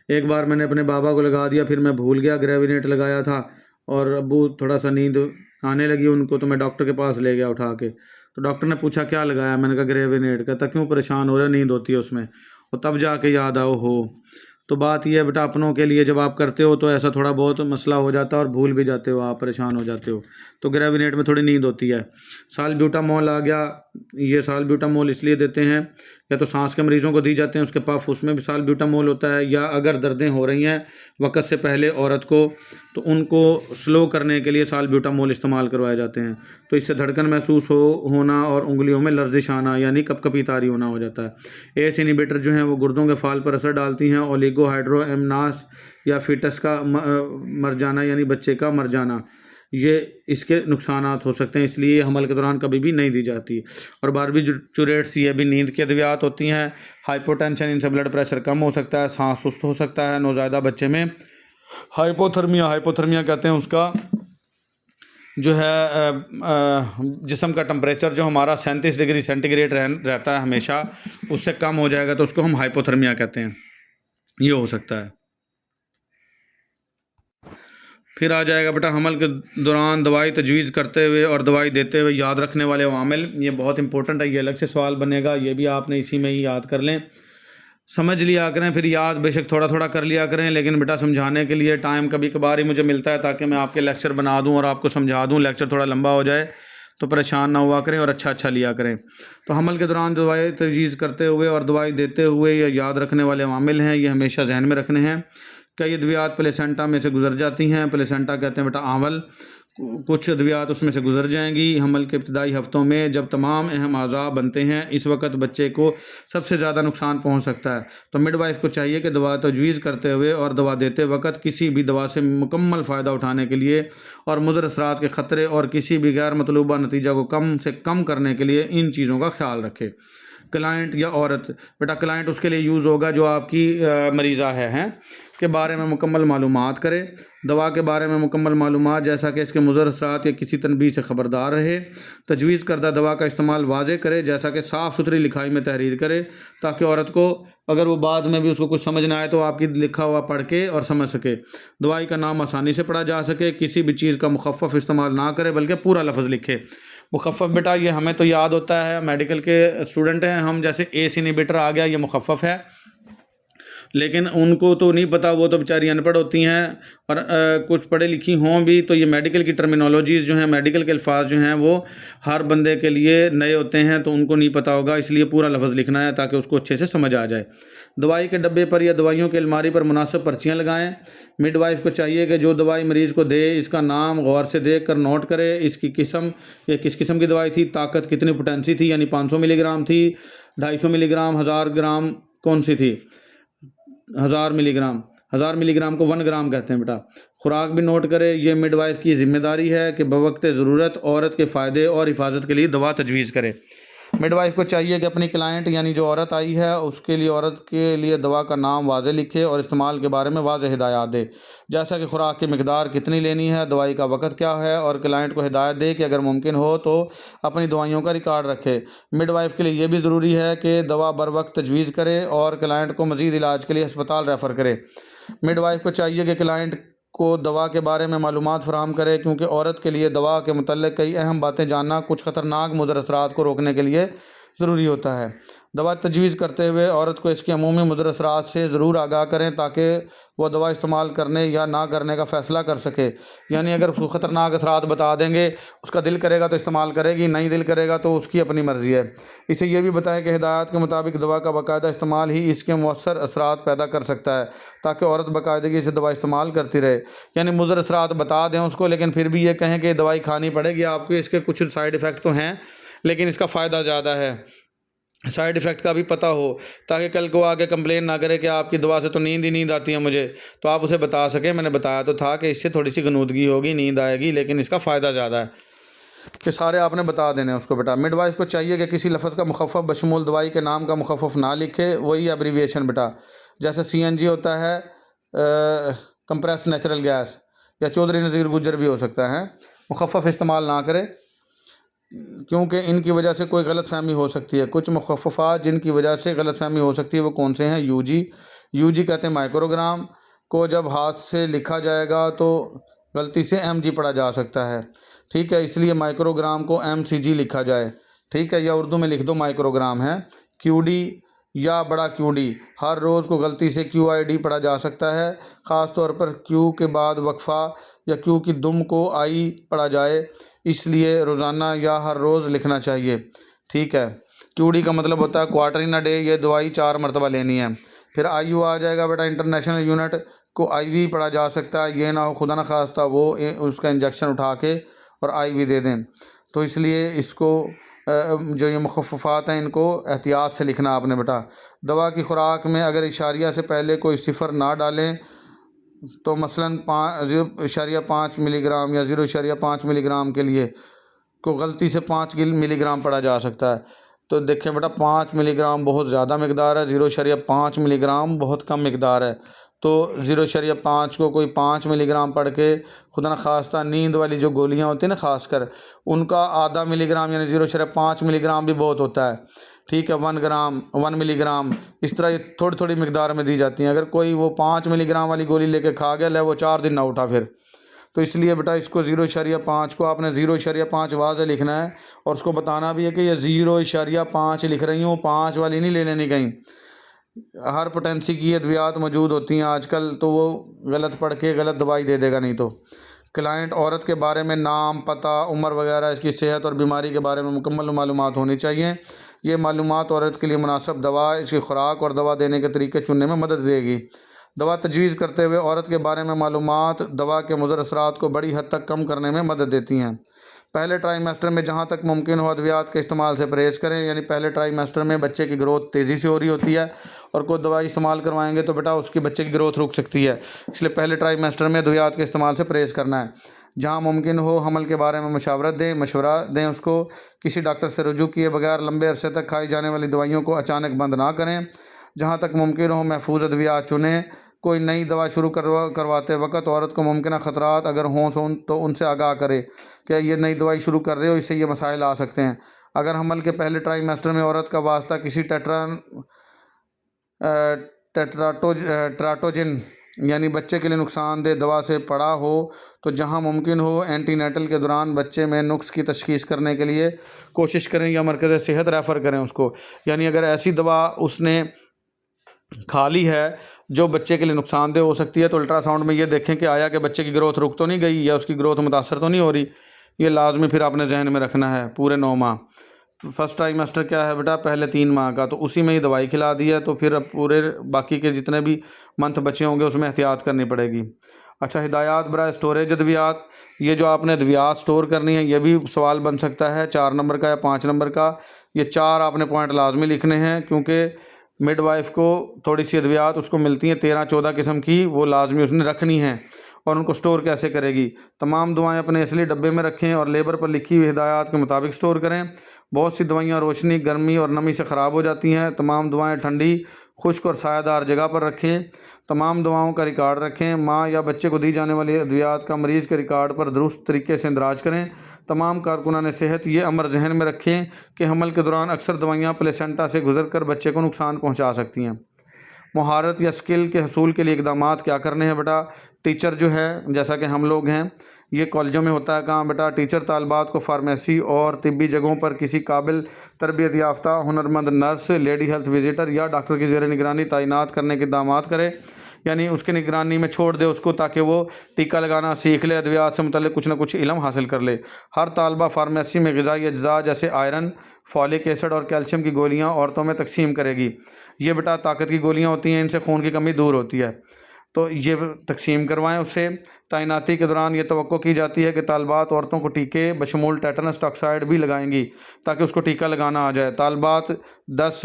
एक बार मैंने अपने बाबा को लगा दिया, फिर मैं भूल गया, ग्रेविनेट लगाया था और अबू थोड़ा सा नींद आने लगी उनको, तो मैं डॉक्टर के पास ले गया उठा के। तो डॉक्टर ने पूछा क्या लगाया, मैंने कहा ग्रेविनेट। कहता क्यों परेशान हो रहे, नींद होती है उसमें। और तब जाके याद आओ हो। तो बात यह है बेटा, अपनों के लिए जब आप करते हो तो ऐसा थोड़ा बहुत मसला हो जाता है और भूल भी जाते हो, आप परेशान हो जाते हो, तो ग्रेविनेट में थोड़ी नींद होती है। सालब्यूटामोल आ गया, ये सालब्यूटामोल इसलिए देते हैं, या तो सांस के मरीज़ों को दी जाते हैं उसके पफ, उसमें भी सालब्यूटामोल होता है, या अगर दर्दें हो रही हैं वक़्त से पहले औरत को, तो उनको स्लो करने के लिए सालब्यूटामोल इस्तेमाल करवाए जाते हैं। तो इससे धड़कन महसूस होना और उंगलियों में लर्जिश आना यानी कपकपी तारी होना हो जाता है। एस इनहिबिटर जो हैं वो गुर्दों के फाल पर असर डालती हैं। ओलिगोहाइड्रोएमनास या फीटस का मर जाना यानी बच्चे का मर जाना, ये इसके नुकसानात हो सकते हैं, इसलिए हमल के दौरान कभी भी नहीं दी जाती। और बारबीट्यूरेट्स, ये भी नींद की अद्वियात होती हैं। हाइपोटेंशन, इनसे ब्लड प्रेशर कम हो सकता है, सांस सुस्त हो सकता है। नौज़ायदा बच्चे में हाइपोथर्मिया कहते हैं उसका, जो है जिस्म का टेम्परेचर जो हमारा 37 डिग्री सेंटीग्रेड रहता है हमेशा, उससे कम हो जाएगा तो उसको हम हाइपोथर्मिया कहते हैं, ये हो सकता है। फिर आ जाएगा बेटा हमल के दौरान दवाई तजवीज़ करते हुए और दवाई देते हुए याद रखने वाले अवामिल। ये बहुत इंपॉर्टेंट है, ये अलग से सवाल बनेगा, ये भी आपने इसी में ही याद कर लें, समझ लिया करें। फिर याद बेशक थोड़ा थोड़ा कर लिया करें, लेकिन बेटा समझाने के लिए टाइम कभी कभार ही मुझे मिलता है ताकि मैं आपके लेक्चर बना दूं और आपको समझा दूं। लेक्चर थोड़ा लंबा हो जाए तो परेशान ना हुआ करें और अच्छा लिया करें। तो हमल के दौरान दवाई तजवीज़ करते हुए और दवाई देते हुए या याद रखने वाले अवामिल हैं, ये हमेशा जहन में रखने हैं। कई अद्वियात प्लेसेंटा में से गुजर जाती हैं। प्लेसेंटा कहते हैं बेटा आंवल, कुछ अद्वियात उसमें से गुजर जाएंगी हमल के इब्तदाई हफ्तों में, जब तमाम अहम अज़ा बनते हैं। इस वक्त बच्चे को सबसे ज़्यादा नुकसान पहुंच सकता है। तो मिडवाइफ को चाहिए कि दवा तजवीज़ करते हुए और दवा देते वक्त किसी भी दवा से मुकम्मल फ़ायदा उठाने के लिए और मुदर असरात के ख़तरे और किसी भी गैर मतलूबा नतीजा को कम से कम करने के लिए इन चीज़ों का ख्याल रखे। क्लाइंट या औरत, बेटा क्लाइंट उसके लिए यूज़ होगा जो आपकी मरीज़ा है के बारे में मुकम्मल मालूमात करे। दवा के बारे में मुकम्मल मालूमात, जैसा कि इसके मुज़र असरात या किसी तनबीह से ख़बरदार रहे। तजवीज़ करदा दवा का इस्तेमाल वाज़े करे, जैसा कि साफ़ सुथरी लिखाई में तहरीर करे, ताकि औरत को अगर वो बाद में भी उसको कुछ समझ ना आए तो आपकी लिखा हुआ पढ़ के और समझ सके। दवाई का नाम आसानी से पढ़ा जा सके। किसी भी चीज़ का मुखफ़फ़ इस्तेमाल ना करे बल्कि पूरा लफ्ज़ लिखे। मुखफ़फ़ बेटा ये हमें तो याद होता है, मेडिकल के स्टूडेंट हैं हम, जैसे एस इनहिबिटर आ गया, ये मुखफ़फ़ है, लेकिन उनको तो नहीं पता, वो तो बेचारी अनपढ़ होती हैं और कुछ पढ़ी लिखी हों भी तो ये मेडिकल की टर्मिनोलॉजीज़ जो हैं, मेडिकल के अल्फाज जो हैं वो हर बंदे के लिए नए होते हैं, तो उनको नहीं पता होगा, इसलिए पूरा लफ्ज़ लिखना है ताकि उसको अच्छे से समझ आ जाए। दवाई के डब्बे पर या दवाइयों की अलमारी पर मुनासिब पर्चियाँ लगाएं। मिडवाइफ को चाहिए कि जो दवाई मरीज़ को दे इसका नाम गौर से देख कर नोट करे, इसकी किस्म, ये किस किस्म की दवाई थी, ताकत कितनी पोटेंसी थी, यानी 500 मिलीग्राम थी, 250 मिलीग्राम, 1000 ग्राम कौन सी थी, 1000 मिलीग्राम को 1 ग्राम कहते हैं बेटा। खुराक भी नोट करे। ये मिडवाइफ की ज़िम्मेदारी है कि बवक्त ज़रूरत औरत के फ़ायदे और हिफाजत के लिए दवा तजवीज़ करे। मिडवाइफ को चाहिए कि अपनी क्लाइंट यानी जो औरत आई है उसके लिए, औरत के लिए दवा का नाम वाज़े लिखे और इस्तेमाल के बारे में वाज़े हिदायत दे, जैसा कि खुराक की मिकदार कितनी लेनी है, दवाई का वक़्त क्या है, और क्लाइंट को हिदायत दे कि अगर मुमकिन हो तो अपनी दवाइयों का रिकॉर्ड रखे। मिडवाइफ के लिए ये भी ज़रूरी है कि दवा बर वक्त तजवीज़ करे और क्लाइंट को मज़ीद इलाज के लिए अस्पताल रेफ़र करे। मिडवाइफ को चाहिए कि क्लाइंट को दवा के बारे में मालूमात फ़राहम करे, क्योंकि औरत के लिए दवा के मुतल्लिक़ कई अहम बातें जानना कुछ ख़तरनाक मुदर असरात को रोकने के लिए ज़रूरी होता है। दवा तजवीज़ करते हुए औरत को इसके अमूमी मुदर असरात से ज़रूर आगाह करें ताकि वह दवा इस्तेमाल करने या ना करने का फ़ैसला कर सके। यानी अगर उसको ख़तरनाक असरात बता देंगे, उसका दिल करेगा तो इस्तेमाल करेगी, नहीं दिल करेगा तो उसकी अपनी मर्ज़ी है। इसे ये भी बताएं कि हिदायत के मुताबिक दवा का बाकायदा इस्तेमाल ही इसके मौसर असरात पैदा कर सकता है, ताकि औरत बाकायदगी से दवा इस्तेमाल करती रहे। यानी मुदर असरात बता दें उसको, लेकिन फिर भी ये कहें कि दवाई खानी पड़ेगी आपको, इसके कुछ साइड इफ़ेक्ट तो हैं लेकिन इसका फ़ायदा ज़्यादा है, साइड इफ़ेक्ट का भी पता हो, ताकि कल को आके कंप्लेन ना करे कि आपकी दवा से तो नींद ही नींद आती है मुझे, तो आप उसे बता सकें मैंने बताया तो था कि इससे थोड़ी सी गनूदगी होगी, नींद आएगी, लेकिन इसका फ़ायदा ज़्यादा है, कि सारे आपने बता देने उसको बेटा। मिडवाइफ को चाहिए कि किसी लफ्ज़ का मुखफ़फ़ बशमूल दवाई के नाम का मुखफ़फ़ ना लिखे, वही एब्रीविएशन बेटा, जैसे CNG होता है कंप्रेस्ड नेचुरल गैस, या चौधरी नज़ीर गुजर भी हो सकता है, मुखफ़फ़ इस्तेमाल ना करें क्योंकि इनकी वजह से कोई गलत फहमी हो सकती है। कुछ मुखफ़फ़ात जिनकी वजह से गलत फहमी हो सकती है वो कौन से हैं? यूजी कहते हैं माइक्रोग्राम को जब हाथ से लिखा जाएगा तो गलती से mg पढ़ा जा सकता है, ठीक है, इसलिए माइक्रोग्राम को mcg लिखा जाए, ठीक है, या उर्दू में लिख दो माइक्रोग्राम है। QD या बड़ा QD, हर रोज़ को गलती से QID पढ़ा जा सकता है, ख़ास तौर पर Q के बाद वक्फ़ा या Q की दुम को I पढ़ा जाए, इसलिए रोज़ाना या हर रोज़ लिखना चाहिए, ठीक है। QD का मतलब होता है क्वार्टर इन अ डे, ये दवाई 4 मरतबा लेनी है। फिर IU आ जाएगा बेटा, इंटरनेशनल यूनिट को IV पढ़ा जा सकता है, ये ना हो खुदा न खास्ता वो उसका इंजेक्शन उठा के और IV दे दें, तो इसलिए इसको जो ये मुखफ़फ़ात हैं इनको एहतियात से लिखना आपने बेटा। दवा की खुराक में अगर इशारिया से पहले कोई सिफ़र ना डालें तो मसलन 0.5 मिलीग्राम या 0.5 मिलीग्राम के लिए को गलती से 5 मिलीग्राम पढ़ा जा सकता है। तो देखें बेटा 5 मिलीग्राम बहुत ज़्यादा मकदार है, 0.5 मिलीग्राम बहुत कम मकदार है। तो 0.5 को कोई 5 मिलीग्राम पढ़ के खुदा न खास्ता नींद वाली जो गोलियां होती हैं ना, खासकर उनका आधा मिलीग्राम यानी 0.5 मिलीग्राम भी बहुत होता है, ठीक है, 1 ग्राम 1 मिलीग्राम, इस तरह ये थोड़ी थोड़ी मकदार में दी जाती हैं। अगर कोई वो 5 मिलीग्राम वाली गोली लेके खा गया, ले वो 4 दिन ना उठा फिर, तो इसलिए बेटा इसको 0.5 को आपने 0.5 वाज़े लिखना है, और उसको बताना भी है कि ये 0.5 लिख रही हूँ, 5 वाली नहीं ले लेनी कहीं। हर पोटेंसी की अद्वियात मौजूद होती हैं आजकल, तो वो गलत पढ़ के गलत दवाई दे देगा नहीं तो। क्लाइंट औरत के बारे में नाम, पता, उम्र वगैरह, इसकी सेहत और बीमारी के बारे में मुकम्मल मालूमात होनी चाहिए। ये मालूमात औरत के लिए मुनासिब दवा, इसकी खुराक और दवा देने के तरीके चुनने में मदद देगी। दवा तजवीज़ करते हुए औरत के बारे में मालूमात दवा के मुज़र असरात को बड़ी हद तक कम करने में मदद देती हैं। पहले ट्राईमेस्टर में जहाँ तक मुमकिन हो अद्वियात के इस्तेमाल से परहेज़ करें, यानी पहले ट्राईमेस्टर में बच्चे की ग्रोथ तेज़ी से हो रही होती है, और कोई दवाई इस्तेमाल करवाएंगे तो बेटा उसकी बच्चे की ग्रोथ रुक सकती है। इसलिए पहले ट्राईमेस्टर में अद्वियात के इस्तेमाल से परहेज़ करना है। जहाँ मुमकिन हो हमल के बारे में मशवरा दें उसको। किसी डॉक्टर से रुजू किए बगैर लंबे अरसे तक खाई जाने वाली दवाइयों को अचानक बंद ना करें। जहाँ तक मुमकिन हो महफूज अद्वियात चुनें। कोई नई दवा शुरू करवाते वक्त औरत को मुमकिन ख़तरात अगर हों तो उनसे आगाह करे कि ये नई दवाई शुरू कर रहे हो, इससे ये मसाइल आ सकते हैं। अगर हमल के पहले ट्राईमेस्टर में औरत का वास्ता किसी टेट्राटोजिन यानी बच्चे के लिए नुकसानदेह दवा से पड़ा हो, तो जहां मुमकिन हो एंटीनेटल के दौरान बच्चे में नुक्स की तशख़ीस करने के लिए कोशिश करें या मरकज़ सेहत रेफ़र करें उसको। यानी अगर ऐसी दवा उसने खा ली है जो बच्चे के लिए नुकसानदेह हो सकती है, तो अल्ट्रासाउंड में ये देखें कि आया कि बच्चे की ग्रोथ रुक तो नहीं गई या उसकी ग्रोथ मुतासर तो नहीं हो रही। ये लाजमी फिर आपने जहन में रखना है पूरे 9 माह। फर्स्ट ट्राईमेस्टर क्या है बेटा, पहले 3 माह का, तो उसी में ही दवाई खिला दी है, तो फिर अब पूरे बाकी के जितने भी मंथ बचे होंगे उसमें एहतियात करनी पड़ेगी। अच्छा, हिदायत बराए स्टोरेज अद्वियात। ये जो आपने अद्वियात स्टोर करनी है, ये भी सवाल बन सकता है 4 नंबर का या 5 नंबर का। ये 4 आपने पॉइंट लाजमी लिखने हैं, क्योंकि मिडवाइफ को थोड़ी सी अद्वियात उसको मिलती हैं 13-14 किस्म की, वो लाजमी उसने रखनी है। और उनको स्टोर कैसे करेगी? तमाम दवाएं अपने असली डब्बे में रखें और लेबर पर लिखी हुई हिदायत के मुताबिक स्टोर करें। बहुत सी दवाइयाँ रोशनी, गर्मी और नमी से ख़राब हो जाती हैं। तमाम दवाएं ठंडी, खुश्क और सायादार जगह पर रखें। तमाम दवाओं का रिकॉर्ड रखें। माँ या बच्चे को दी जाने वाली अद्वियात का मरीज़ के रिकॉर्ड पर दुरुस्त तरीके से इंदराज करें। तमाम कारकुनान सेहत ये अमर जहन में रखें कि हमल के दौरान अक्सर दवाइयाँ प्लेसेंटा से गुजर कर बच्चे को नुकसान पहुँचा सकती हैं। महारत या स्किल के हसूल के लिए इक़दामात क्या करने हैं बेटा? टीचर जो है, जैसा कि हम लोग हैं, ये कॉलेजों में होता है काम बेटा। टीचर तालबात को फार्मेसी और तिब्बी जगहों पर किसी काबिल तरबियत याफ्ता हुनरमंद नर्स, लेडी हेल्थ विजिटर या डॉक्टर की ज़ेर निगरानी तैनात करने के इक़दामात करे, यानी उसकी निगरानी में छोड़ दे उसको, ताकि वो टीका लगाना सीख ले, अद्वियात से मुतल्लिक़ कुछ ना कुछ इल्म हासिल कर ले। हर तालबा फार्मेसी में ग़िज़ाई अज्जा जैसे आयरन, फॉलिक एसिड और कैल्शियम की गोलियाँ औरतों में तकसीम करेगी। ये बेटा ताकत की गोलियाँ होती हैं, इनसे खून की कमी दूर होती है, तो ये तकसीम करवाएं उससे। तैनाती के दौरान ये तवक्को की जाती है कि तालबात औरतों को टीके बशमूल टेटनस टॉक्साइड भी लगाएंगी, ताकि उसको टीका लगाना आ जाए। तालबात 10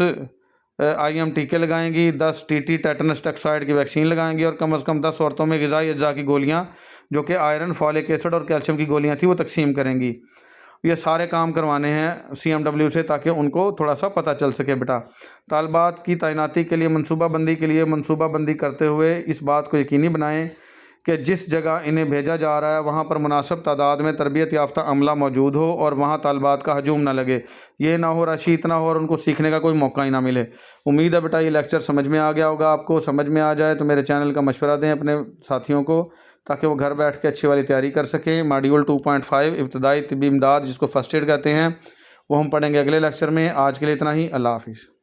IM टीके लगाएंगी, 10 TT टेटनस टॉक्साइड की वैक्सीन लगाएंगी, और कम से कम 10 औरतों में ग़िज़ाई अज्जा की गोलियाँ जो कि आयरन, फॉलिक एसिड और कैल्शियम की गोलियाँ थी वो तकसीम करेंगी। ये सारे काम करवाने हैं CMW से, ताकि उनको थोड़ा सा पता चल सके बेटा। तालबात की तैनाती के लिए मनसूबाबंदी करते हुए इस बात को यकीनी बनाएं कि जिस जगह इन्हें भेजा जा रहा है वहाँ पर मुनासिब तादाद में तरबियत याफ्ता अमला मौजूद हो और वहाँ तालबात का हजूम ना लगे। ये ना हो रशी इतना हो और उनको सीखने का कोई मौका ही ना मिले। उम्मीद है बेटा ये लेक्चर समझ में आ गया होगा। आपको समझ में आ जाए तो मेरे चैनल का मशवरा दें अपने साथियों को, ताकि वो घर बैठ के अच्छी वाली तैयारी कर सकें। मॉड्यूल 2.5 इब्तदाई तिब्बी इमदाद, जिसको फ़र्स्ट एड कहते हैं, वो हम पढ़ेंगे अगले लेक्चर में। आज के लिए इतना ही। अल्लाह हाफ़िज़।